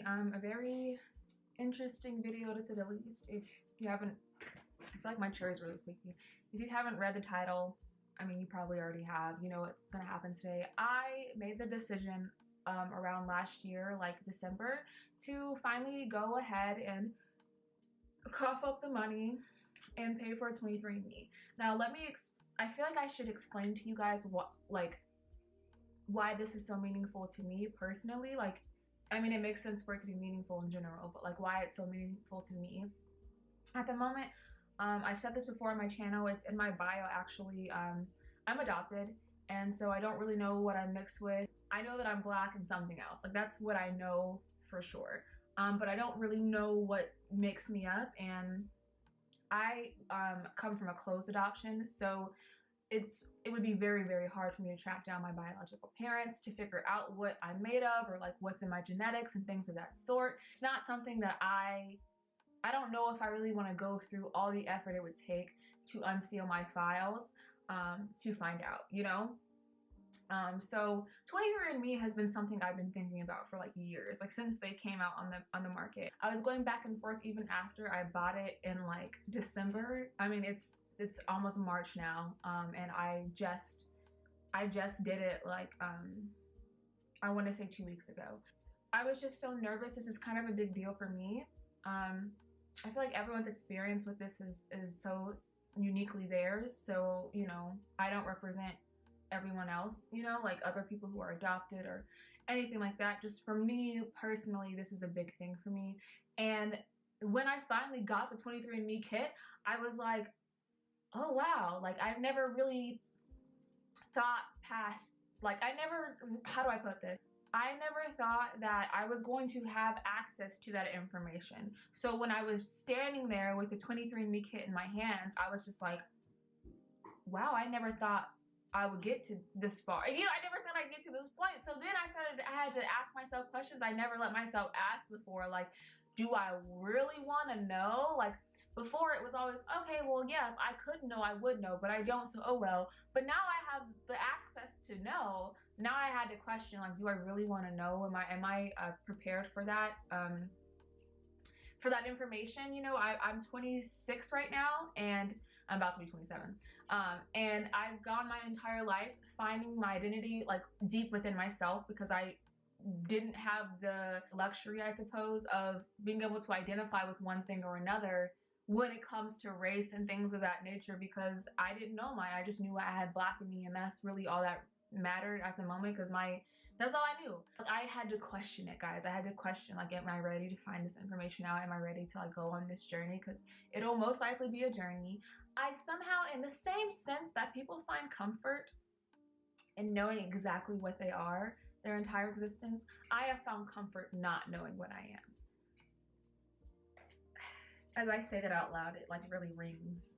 a very interesting video, to say the least. If you haven't, I feel like my chair is really squeaky. If you haven't read the title, I mean, you probably already have. You know what's gonna happen today. I made the decision around last year, like December, to finally go ahead and cough up the money and pay for a 23andMe. Now, I feel like I should explain to you guys why this is so meaningful to me personally. Like, I mean, it makes sense for it to be meaningful in general, but like why it's so meaningful to me at the moment. I've said this before on my channel, it's in my bio actually. I'm adopted, and so I don't really know what I'm mixed with. I know that I'm Black and something else, like that's what I know for sure, but I don't really know what makes me up. And I come from a closed adoption, so it would be very, very hard for me to track down my biological parents to figure out what I'm made of, or like what's in my genetics and things of that sort. It's not something that I don't know if I really want to go through all the effort it would take to unseal my files to find out, you know? So 23andMe has been something I've been thinking about for like years, like since they came out on the market. I was going back and forth even after I bought it in like December. I mean, it's almost March now, and I just did it like I want to say 2 weeks ago. I was just so nervous. This is kind of a big deal for me. I feel like everyone's experience with this is so uniquely theirs, so you know, I don't represent everyone else, you know, like other people who are adopted or anything like that. Just for me personally, this is a big thing for me. And when I finally got the 23andMe kit, I was like, oh wow, like I've never really thought past, like how do I put this? I never thought that I was going to have access to that information. So when I was standing there with the 23andMe kit in my hands, I was just like, wow, I never thought I would get to this far. You know, I never thought I'd get to this point. So then I had to ask myself questions I never let myself ask before. Like, do I really want to know? Like, before it was always, okay, well, yeah, if I could know, I would know, but I don't, so oh well. But now I have the access to know. Now I had to question, like, do I really want to know? Am I prepared for that? For that information, you know, I'm 26 right now, and I'm about to be 27. And I've gone my entire life finding my identity like deep within myself, because I didn't have the luxury, I suppose, of being able to identify with one thing or another when it comes to race and things of that nature, because I didn't know mine. I just knew I had Black in me, and that's really all that mattered at the moment, because that's all I knew. Like, I had to question it, guys. I had to question, like, am I ready to find this information out? Am I ready to like go on this journey? Because it'll most likely be a journey. I somehow, in the same sense that people find comfort in knowing exactly what they are their entire existence, I have found comfort not knowing what I am. As I say that out loud, it like really rings.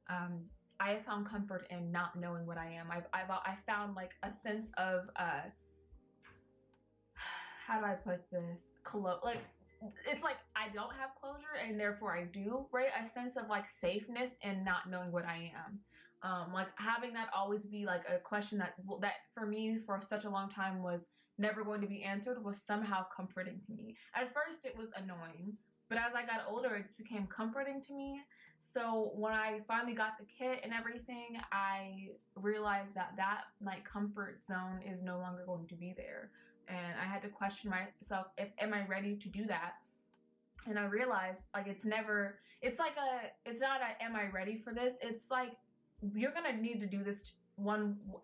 I have found comfort in not knowing what I am. I found like a sense of how do I put this? Like, it's like I don't have closure, and therefore I do, right? A sense of like safeness in not knowing what I am. Like having that always be like a question that for me for such a long time was never going to be answered was somehow comforting to me. At first it was annoying, but as I got older, it just became comforting to me. So when I finally got the kit and everything, I realized that like comfort zone is no longer going to be there. And I had to question myself, am I ready to do that? And I realized like it's not a am I ready for this? It's like, you're gonna need to do this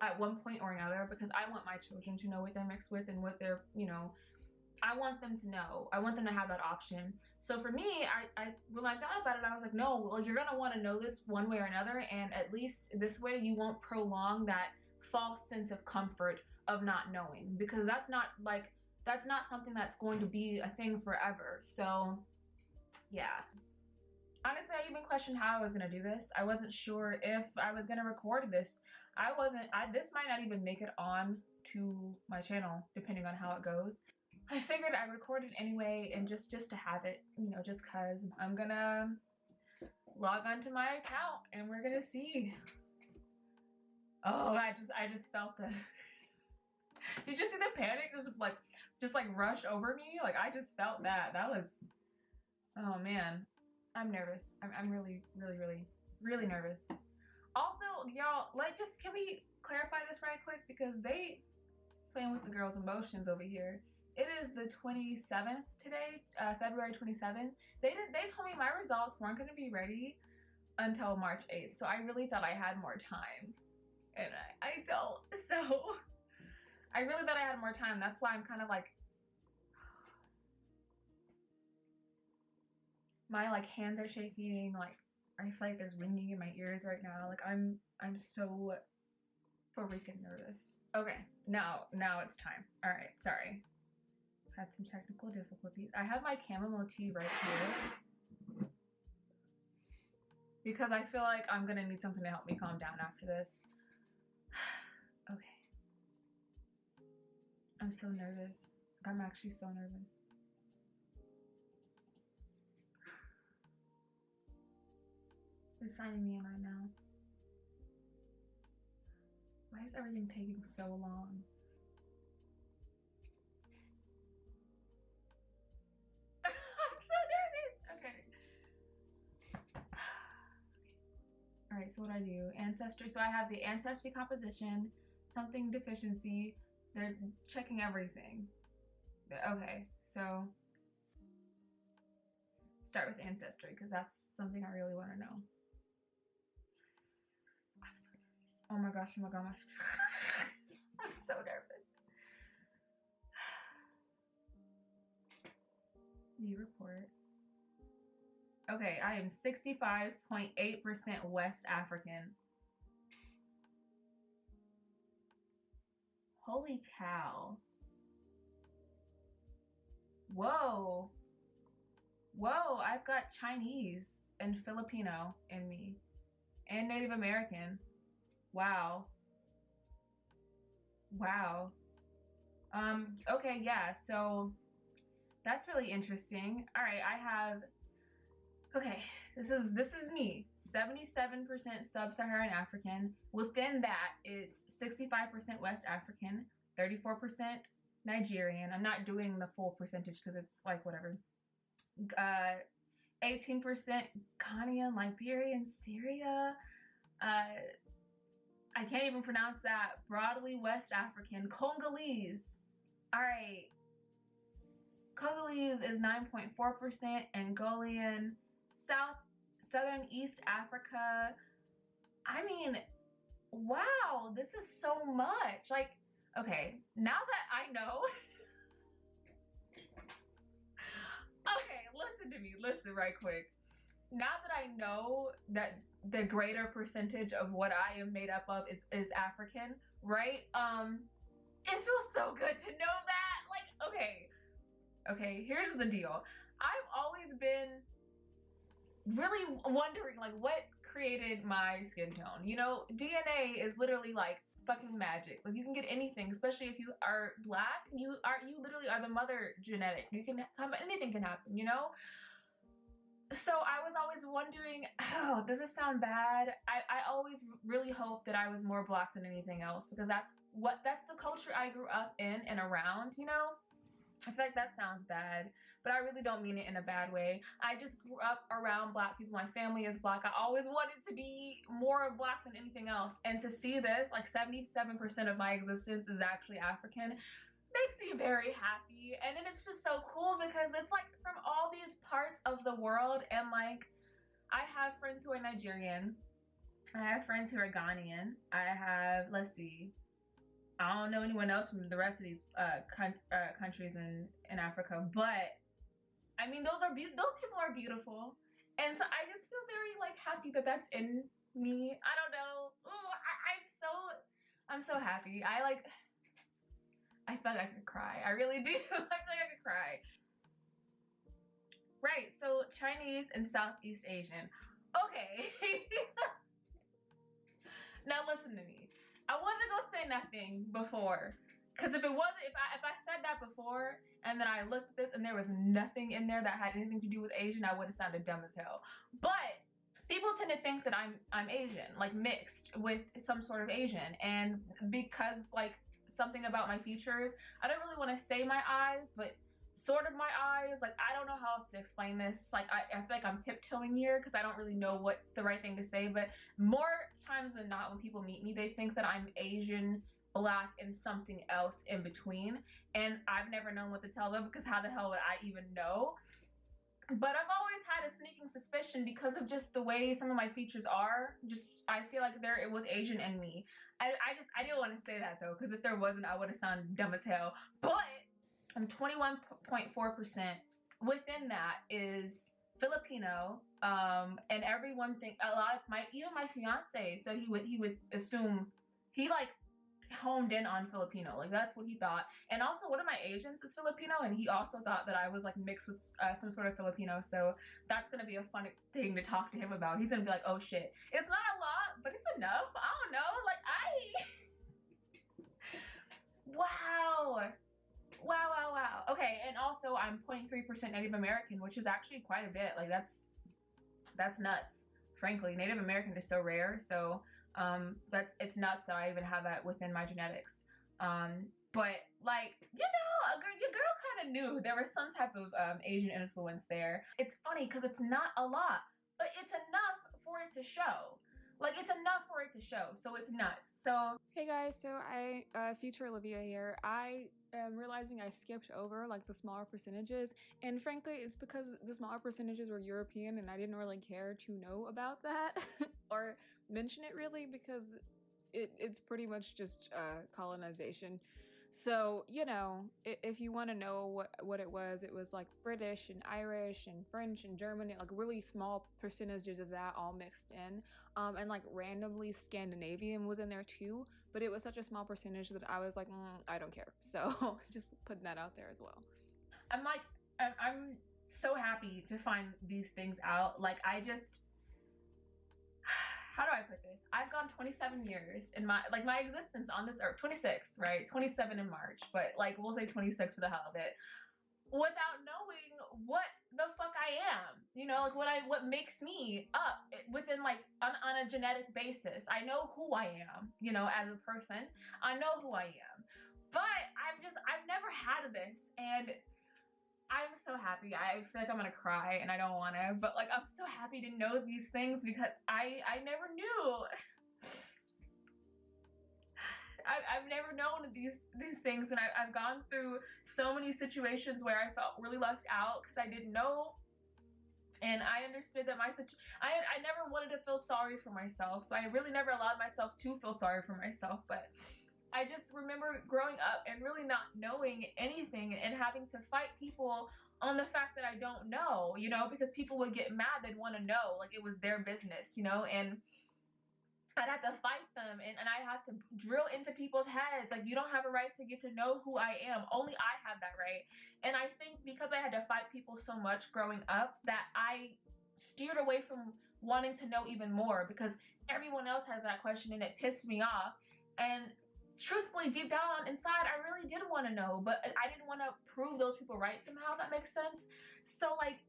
at one point or another, because I want my children to know what they're mixed with and what they're, you know, I want them to know. I want them to have that option. So for me, when I thought about it, I was like, no, well, you're gonna want to know this one way or another, and at least this way you won't prolong that false sense of comfort of not knowing, because that's not something that's going to be a thing forever. So yeah. Honestly, I even questioned how I was gonna do this. I wasn't sure if I was gonna record this. This might not even make it on to my channel, depending on how it goes. I figured I'd record it anyway, and just to have it, you know, just cause. I'm gonna log onto my account and we're gonna see. Oh, I just felt the Did you see the panic just like rush over me? Like I just felt that. That was, oh man, I'm nervous. I'm really, really, really, really nervous. Also, y'all, like, just can we clarify this right quick, because they playing with the girls' emotions over here. It is the 27th today, February 27th. They told me my results weren't going to be ready until March 8th, so I really thought I had more time, and I don't. So I really thought I had more time. That's why I'm kind of like, my like hands are shaking, like I feel like there's ringing in my ears right now. Like I'm so freaking nervous. Okay, now it's time. All right, sorry. Had some technical difficulties. I have my chamomile tea right here because I feel like I'm gonna need something to help me calm down after this. Okay. I'm so nervous. I'm actually so nervous. It's signing me in right now. Why is everything taking so long? I'm so nervous. Okay. All right, so what do I do? Ancestry. So I have the Ancestry composition, something deficiency. They're checking everything. Okay, so start with Ancestry because that's something I really want to know. I'm so nervous. Oh my gosh, oh my gosh. I'm so nervous. View report. Okay, I am 65.8% West African. Holy cow. Whoa. Whoa, I've got Chinese and Filipino in me. And Native American. Wow. Wow. Okay, yeah, so that's really interesting. All right, I have, okay, this is me. 77% sub-Saharan African. Within that, it's 65% West African, 34% Nigerian. I'm not doing the full percentage because it's like whatever. 18% Ghanaian, Liberian, Syria. I can't even pronounce that. Broadly West African, Congolese. All right. Congolese is 9.4%, Angolan, Southern East Africa. I mean, wow, this is so much. Like, okay, now that I know. Okay, listen to me. Listen right quick. Now that I know that the greater percentage of what I am made up of is African, right? It feels so good to know that. Like, okay, here's the deal. I've always been really wondering, like, what created my skin tone? You know, DNA is literally like fucking magic. Like, you can get anything, especially if you are black. You literally are the mother genetic. You can have, anything can happen, you know? So I was always wondering, oh, does this sound bad? I always really hoped that I was more black than anything else, because that's the culture I grew up in and around, you know? I feel like that sounds bad, but I really don't mean it in a bad way. I just grew up around black people. My family is black. I always wanted to be more black than anything else. And to see this, like 77% of my existence is actually African, makes me very happy. And then it's just so cool because it's like from all these parts of the world. And like, I have friends who are Nigerian. I have friends who are Ghanaian. I have, let's see, I don't know anyone else from the rest of these countries in Africa, but I mean, those people are beautiful, and so I just feel very like happy that that's in me. I don't know. Ooh, I'm so happy. I feel like I could cry. I really do. I feel like I could cry. Right. So Chinese and Southeast Asian. Okay. Now listen to me. I wasn't gonna say nothing before, because if I said that before and then I looked at this and there was nothing in there that had anything to do with Asian, I would have sounded dumb as hell. But people tend to think that I'm Asian, like mixed with some sort of Asian, and because like something about my features. I don't really want to say my eyes, but sort of my eyes. Like, I don't know how else to explain this. Like, I feel like I'm tiptoeing here because I don't really know what's the right thing to say, but more times than not when people meet me, they think that I'm Asian, Black, and something else in between, and I've never known what to tell them because how the hell would I even know? But I've always had a sneaking suspicion because of just the way some of my features are. Just, I feel like it was Asian in me. I didn't want to say that though, because if there wasn't, I would have sounded dumb as hell. But I'm 21.4%. Within that is Filipino, and everyone think a lot of even my fiance said he would assume, he like honed in on Filipino, like that's what he thought. And also one of my Asians is Filipino, and he also thought that I was like mixed with some sort of Filipino. So that's gonna be a fun thing to talk to him about. He's gonna be like, oh shit, it's not a lot, but it's enough. I don't know, like wow. Okay, and also I'm 0.3% Native American, which is actually quite a bit. Like that's nuts. Frankly, Native American is so rare, so it's nuts that I even have that within my genetics. But like, you know, your girl kind of knew there was some type of Asian influence there. It's funny because it's not a lot, but it's enough for it to show. Like, it's enough for it to show, so it's nuts. So hey guys, so Future Olivia here. I am realizing I skipped over like the smaller percentages, and frankly it's because the smaller percentages were European and I didn't really care to know about that or mention it really, because it's pretty much just colonization. So, you know, if you want to know what it was like British and Irish and French and German, like really small percentages of that all mixed in. And like randomly Scandinavian was in there too, but it was such a small percentage that I was like, I don't care. So just putting that out there as well. I'm so happy to find these things out. Like, I just, how do I put this? I've gone 27 years in my existence on this earth. 26, right? 27 in March, but like we'll say 26 for the hell of it, without knowing what the fuck I am. You know, like what makes me up within like on a genetic basis. I know who I am, you know, as a person. I know who I am. But I've never had this, and I'm so happy. I feel like I'm gonna cry and I don't wanna, but like I'm so happy to know these things because I never knew. I've never known these things, and I've gone through so many situations where I felt really left out because I didn't know. And I understood that I never wanted to feel sorry for myself, so I really never allowed myself to feel sorry for myself. But I just remember growing up and really not knowing anything and having to fight people on the fact that I don't know, you know, because people would get mad, they'd want to know, like it was their business, you know, and I'd have to fight them, and I'd have to drill into people's heads, like, you don't have a right to get to know who I am. Only I have that right. And I think because I had to fight people so much growing up that I steered away from wanting to know even more because everyone else had that question and it pissed me off. And truthfully, deep down inside, I really did want to know, but I didn't want to prove those people right somehow, if that makes sense. So, like,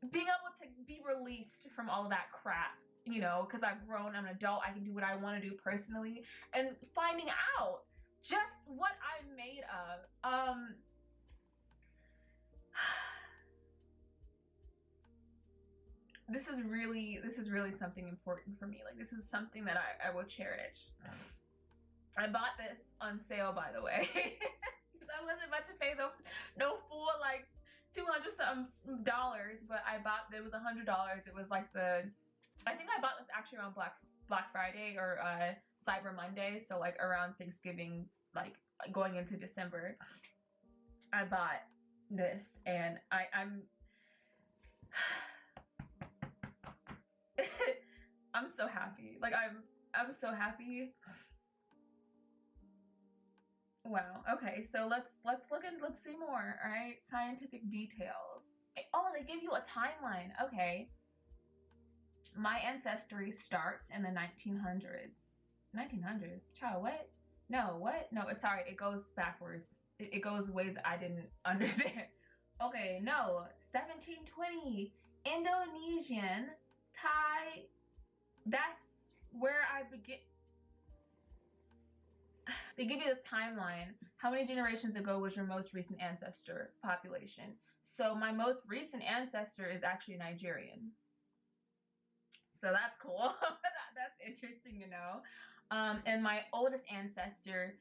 being able to be released from all of that crap, you know, because I've grown, I'm an adult, I can do what I want to do personally, and finding out just what I'm made of. This is really something important for me. Like, this is something that I will cherish. I bought this on sale, by the way, because I wasn't about to pay no full like $200 something, but I bought, it was $100. It was like I think I bought this actually around Black Friday or Cyber Monday, so like around Thanksgiving, like going into December. I bought this, and I'm I'm so happy. Like I'm so happy. Wow. Okay, so let's see more. All right, scientific details. Oh, they give you a timeline. Okay. My ancestry starts in the 1900s. 1900s? Child, what? No, what? No, sorry, it goes backwards. It goes ways I didn't understand. Okay, no. 1720. Indonesian, Thai. That's where I begin. They give you this timeline. How many generations ago was your most recent ancestor population? So my most recent ancestor is actually Nigerian. So that's cool. That's interesting to know. And my oldest ancestor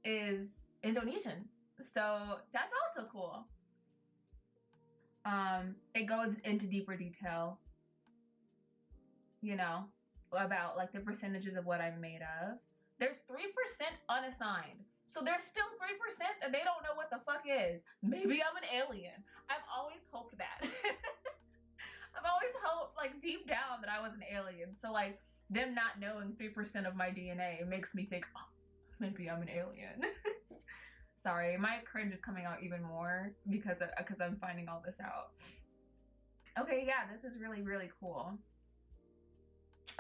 is Indonesian. So that's also cool. It goes into deeper detail, you know, about like the percentages of what I'm made of. There's 3% unassigned. So there's still 3% that they don't know what the fuck is. Maybe I'm an alien. I've always hoped that. I've always hoped, like, deep down that I was an alien. So, like, them not knowing 3% of my DNA makes me think, oh, maybe I'm an alien. Sorry, my cringe is coming out even more because I'm finding all this out. Okay, yeah, this is really, really cool.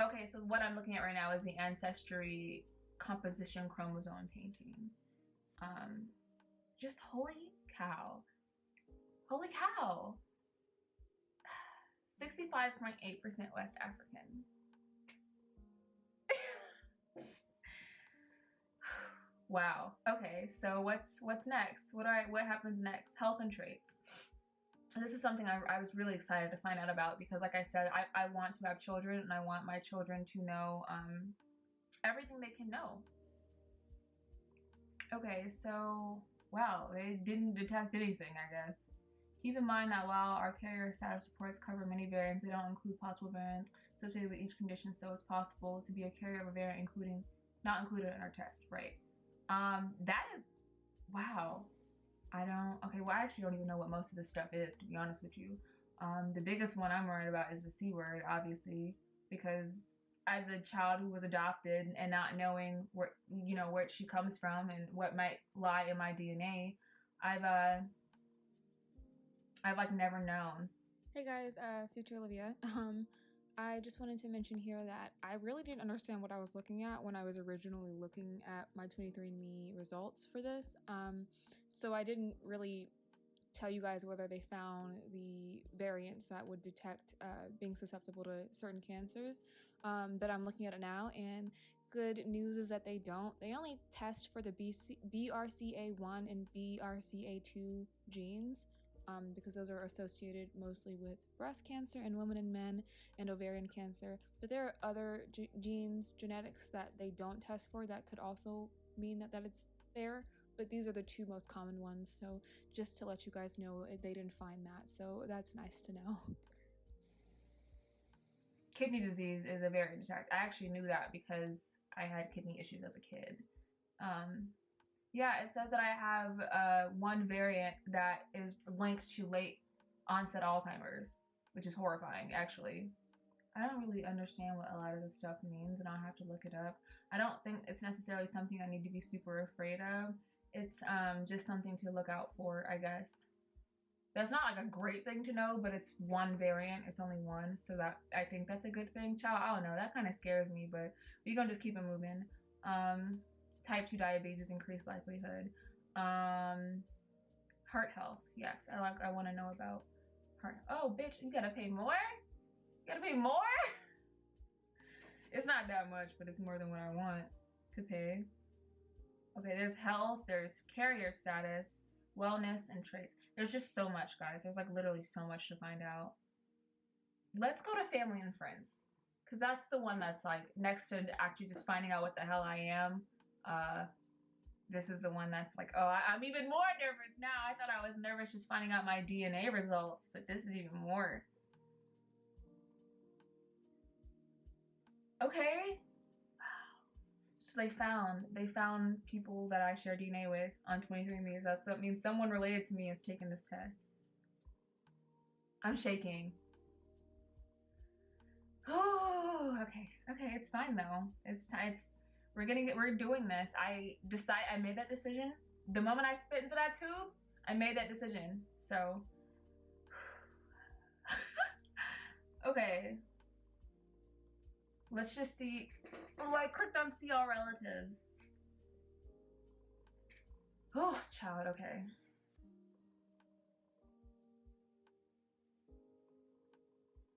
Okay, so what I'm looking at right now is the Ancestry composition chromosome painting. Just holy cow. Holy cow. 65.8% West African. Wow. Okay, so what's next? What happens next? Health and traits. This is something I was really excited to find out about because, like I said, I want to have children and I want my children to know everything they can know. Okay, so wow, they didn't detect anything, I guess. Keep in mind that while our carrier status reports cover many variants, they don't include possible variants associated with each condition, so it's possible to be a carrier of a variant not included in our test, right? That is, wow. Okay, well, I actually don't even know what most of this stuff is, to be honest with you. The biggest one I'm worried about is the C word, obviously, because as a child who was adopted and not knowing where she comes from and what might lie in my DNA, I've like never known. Hey guys, future Olivia. I just wanted to mention here that I really didn't understand what I was looking at when I was originally looking at my 23andMe results for this. So I didn't really tell you guys whether they found the variants that would detect being susceptible to certain cancers. But I'm looking at it now, and good news is that they don't. They only test for the BRCA1 and BRCA2 genes. Because those are associated mostly with breast cancer in women and men and ovarian cancer. But there are other genes, genetics that they don't test for that could also mean that it's there. But these are the two most common ones. So just to let you guys know, they didn't find that. So that's nice to know. Kidney disease is a variant detect. I actually knew that because I had kidney issues as a kid. Yeah, it says that I have one variant that is linked to late onset Alzheimer's, which is horrifying, actually. I don't really understand what a lot of this stuff means, and I'll have to look it up. I don't think it's necessarily something I need to be super afraid of. It's just something to look out for, I guess. That's not like a great thing to know, but it's one variant. It's only one, so that I think that's a good thing. Child, I don't know. That kind of scares me, but we're gonna just keep it moving. Type 2 diabetes, increased likelihood. Heart health. Yes, I want to know about heart. Oh, bitch, you gotta pay more? You gotta pay more? It's not that much, but it's more than what I want to pay. Okay, there's health, there's carrier status, wellness, and traits. There's just so much, guys. There's like literally so much to find out. Let's go to family and friends, because that's the one that's like next to actually just finding out what the hell I am. This is the one that's like, oh, I'm even more nervous now. I thought I was nervous just finding out my DNA results, but this is even more. Okay. So they found people that I share DNA with on 23andMe. That means someone related to me has taken this test. I'm shaking. Oh, okay. Okay, it's fine though. We're doing this. I made that decision. The moment I spit into that tube, I made that decision. So, okay. Let's just see. Oh, I clicked on see all relatives. Oh, child, okay.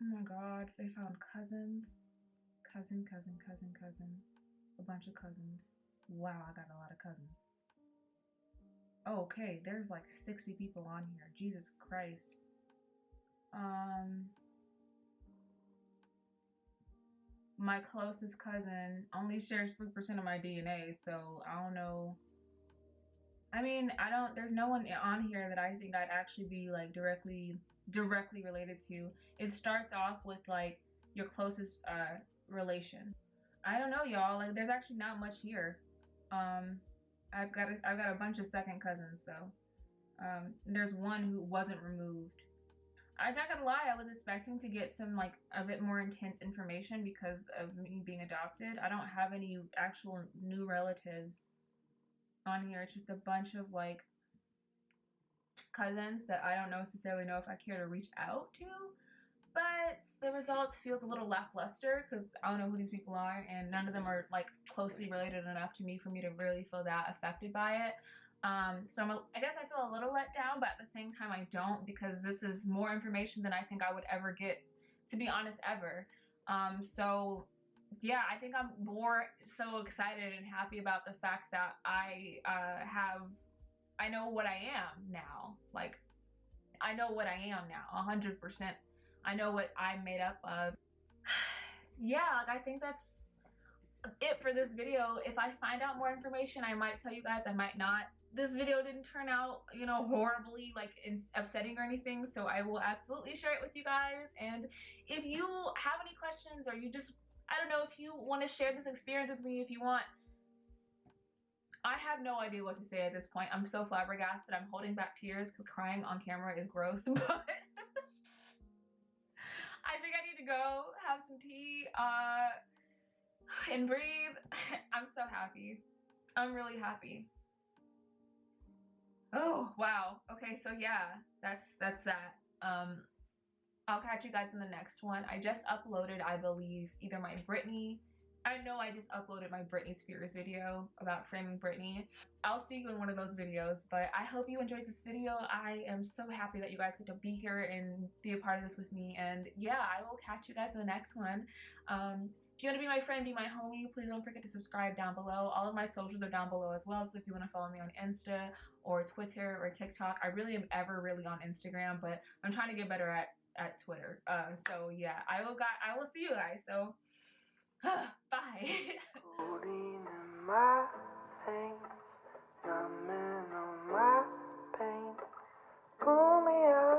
Oh my god, they found cousins. Cousin. a bunch of cousins. Wow, I got a lot of cousins. Okay, there's like 60 people on here. Jesus Christ. My closest cousin only shares 3% of my DNA, so I don't know. I mean, there's no one on here that I think I'd actually be like directly related to. It starts off with like your closest relation. I don't know, y'all. Like, there's actually not much here. I've got a bunch of second cousins though. There's one who wasn't removed. I'm not gonna lie, I was expecting to get some like a bit more intense information because of me being adopted. I don't have any actual new relatives on here. It's just a bunch of like cousins that I don't necessarily know if I care to reach out to. But the results feels a little lackluster because I don't know who these people are, and none of them are like closely related enough to me for me to really feel that affected by it. So I guess I feel a little let down, but at the same time I don't, because this is more information than I think I would ever get, to be honest, ever. So yeah, I think I'm more so excited and happy about the fact that I know what I am now. Like, I know what I am now, 100%. I know what I'm made up of. Yeah, like, I think that's it for this video. If I find out more information, I might tell you guys, I might not. This video didn't turn out, you know, horribly, like, upsetting or anything, so I will absolutely share it with you guys. And if you have any questions, or you just, I don't know, if you want to share this experience with me, if you want, I have no idea what to say at this point. I'm so flabbergasted. I'm holding back tears because crying on camera is gross, but I think I need to go have some tea and breathe. I'm so happy. I'm really happy. Oh, wow. Okay, so yeah, that's that. I'll catch you guys in the next one. I just uploaded, I believe, either my Britney. I know I just uploaded my Britney Spears video about framing Britney. I'll see you in one of those videos, but I hope you enjoyed this video. I am so happy that you guys get to be here and be a part of this with me. And yeah, I will catch you guys in the next one. If you want to be my friend, be my homie, please don't forget to subscribe down below. All of my socials are down below as well, so if you want to follow me on Insta or Twitter or TikTok. I really am ever really on Instagram, but I'm trying to get better at Twitter. So yeah, I will see you guys. So bye. Codeine in my veins, numbing on my pain. Pull me out.